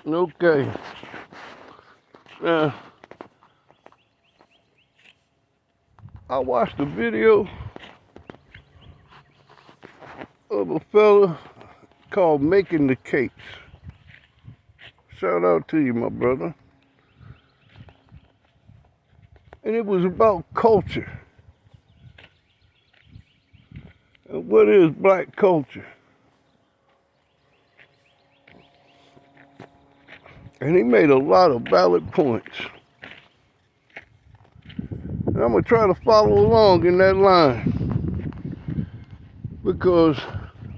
Okay. Now, I watched a video of a fella called Making the Cakes. Shout out to you, my brother. And it was about culture. And what is black culture? And he made a lot of valid points. And I'm going to try to follow along in that line. Because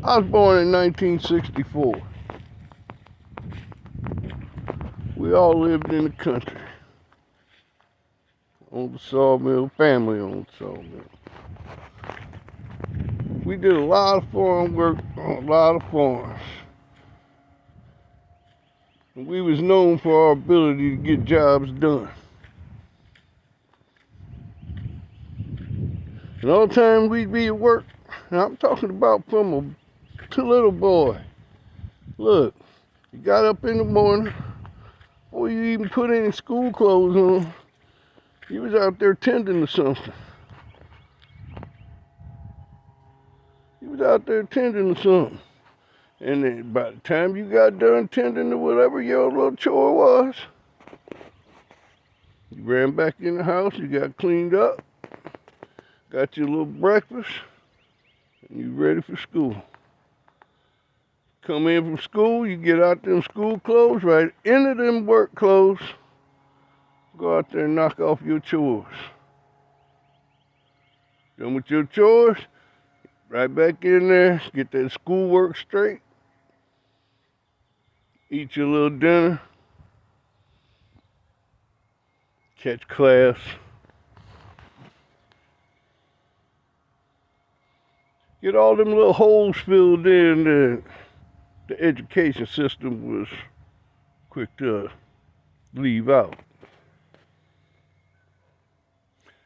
I was born in 1964. We all lived in the country. Owned the sawmill, family owned the sawmill. We did a lot of farm work on a lot of farms. And we was known for our ability to get jobs done. And all the time we'd be at work, and I'm talking about from a little boy. Look, you got up in the morning, before you even put any school clothes on, you was out there tending to something. You was out there tending to something. And then by the time you got done tending to whatever your little chore was, you ran back in the house, you got cleaned up, got your little breakfast, and you ready for school. Come in from school, you get out them school clothes, right into them work clothes, go out there and knock off your chores. Done with your chores, right back in there, get that schoolwork straight, eat your little dinner, catch class. Get all them little holes filled in that the education system was quick to leave out.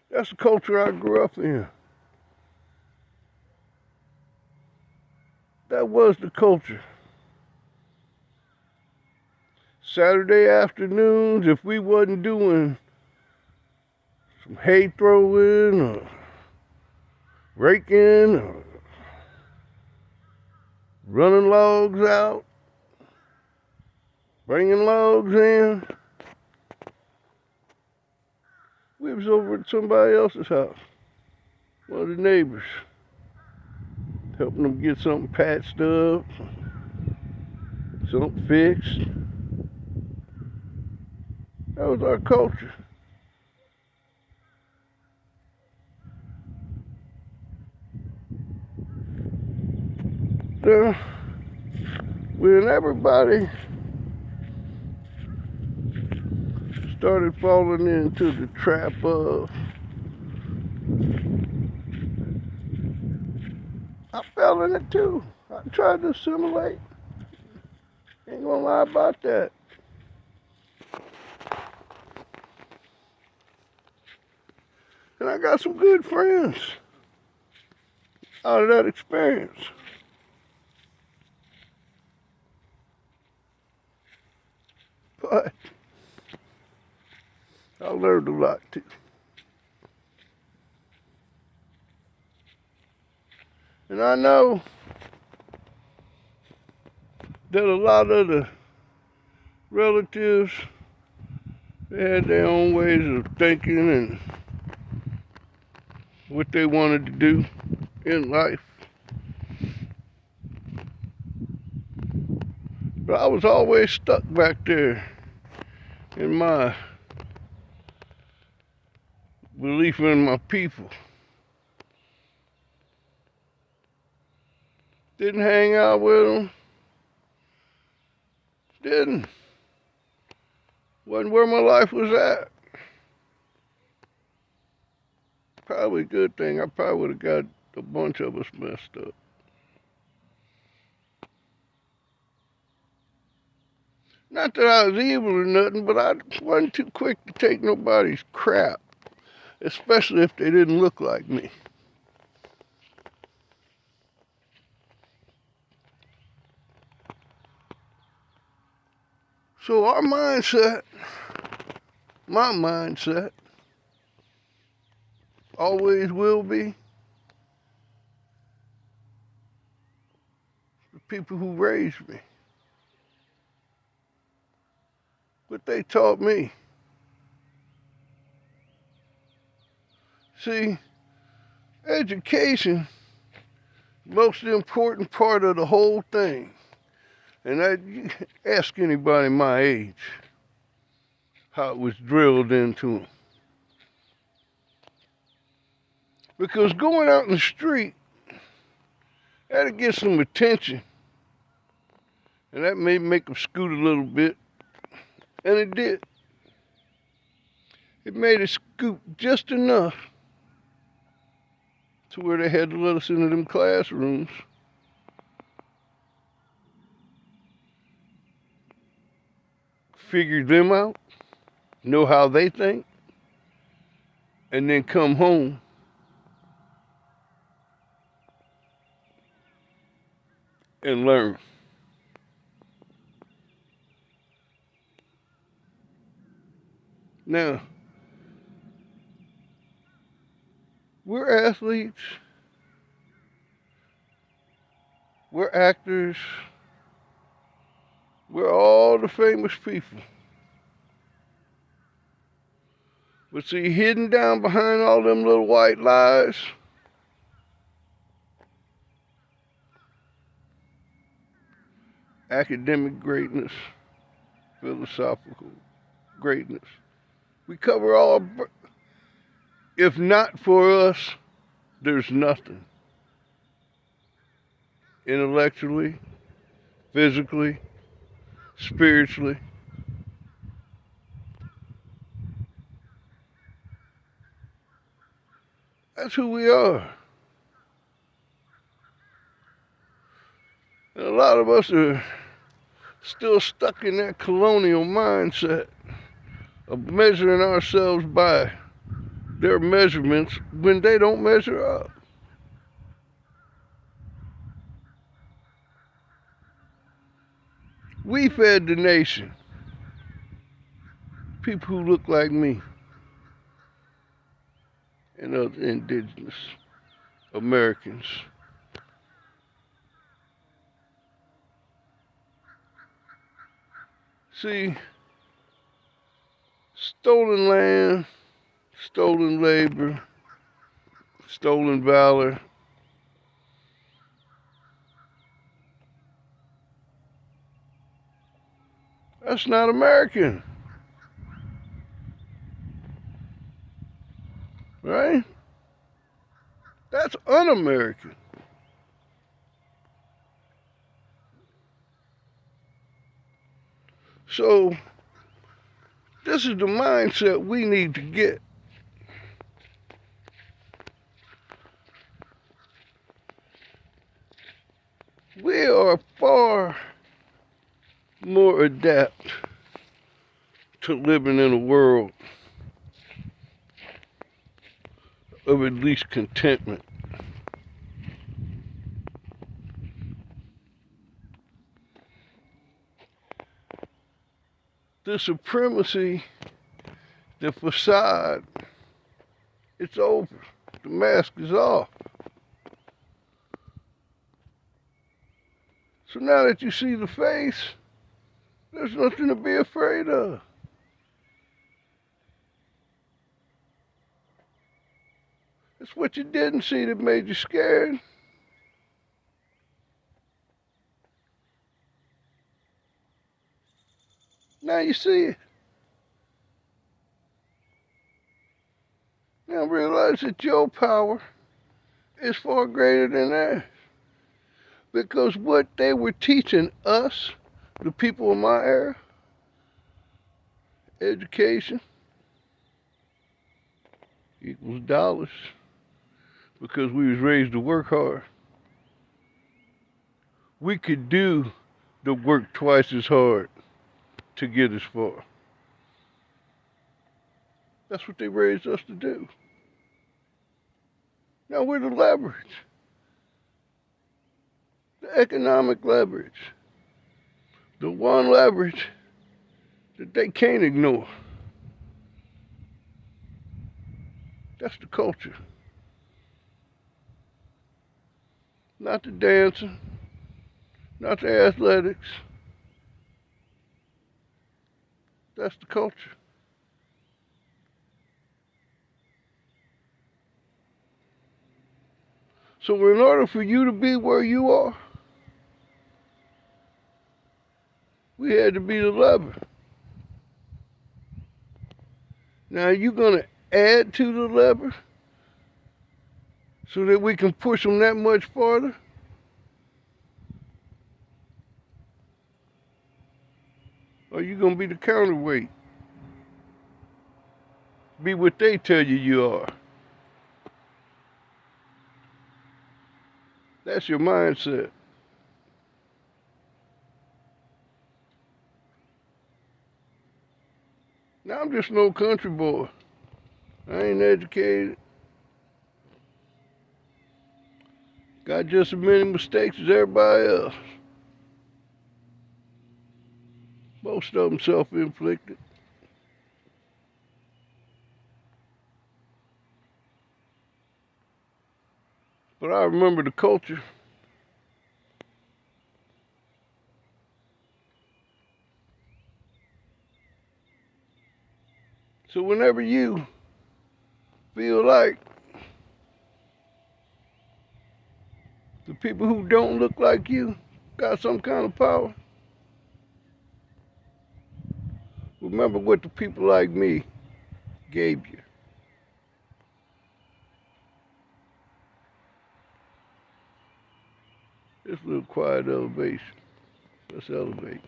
That's the culture I grew up in. That was the culture. Saturday afternoons, if we wasn't doing some hay throwing or raking or running logs out, bringing logs in, we was over at somebody else's house, one of the neighbors, helping them get something patched up, something fixed. That was our culture. So, when everybody started falling into the trap of, I fell in it too. I tried to assimilate. Ain't gonna lie about that. And I got some good friends out of that experience. But I learned a lot too. And I know that a lot of the relatives, they had their own ways of thinking and what they wanted to do in life. But I was always stuck back there in my belief in my people. Didn't hang out with them. Didn't. Wasn't where my life was at. Probably a good thing. I probably would have got a bunch of us messed up. Not that I was evil or nothing, but I wasn't too quick to take nobody's crap, especially if they didn't look like me. So our mindset, my mindset, always will be the people who raised me. What they taught me. See, education, most important part of the whole thing. And ask anybody my age how it was drilled into them. Because going out in the street, that'll get some attention. And that may make them scoot a little bit. And it did. It made it scoot just enough to where they had to let us into them classrooms. Figure them out, know how they think, and then come home and learn. Now, we're athletes, we're actors, we're all the famous people. But see, hidden down behind all them little white lies, academic greatness, philosophical greatness. We cover all. If not for us, there's nothing. Intellectually, physically, spiritually. That's who we are. And a lot of us are still stuck in that colonial mindset of measuring ourselves by their measurements when they don't measure up. We fed the nation people who look like me and other indigenous Americans. See, stolen land, stolen labor, stolen valor. That's not American. Right? That's un-American. So, this is the mindset we need to get. We are far more adept to living in a world of at least contentment. The supremacy, the facade, it's over. The mask is off. So now that you see the face, there's nothing to be afraid of. It's what you didn't see that made you scared. Now you see it. Now realize that your power is far greater than theirs. Because what they were teaching us, the people of my era, education equals dollars. Because we was raised to work hard. We could do the work twice as hard to get as far. That's what they raised us to do. Now we're the leverage. The economic leverage. The one leverage that they can't ignore. That's the culture. Not the dancing, not the athletics. That's the culture. So in order for you to be where you are, we had to be the lever. Now you're gonna add to the lever so that we can push them that much farther? Or you gonna be the counterweight? Be what they tell you are. That's your mindset. Now I'm just no country boy. I ain't educated. Got just as many mistakes as everybody else. Most of them self-inflicted. But I remember the culture. So whenever you feel like the people who don't look like you got some kind of power, remember what the people like me gave you. This little quiet elevation. Let's elevate.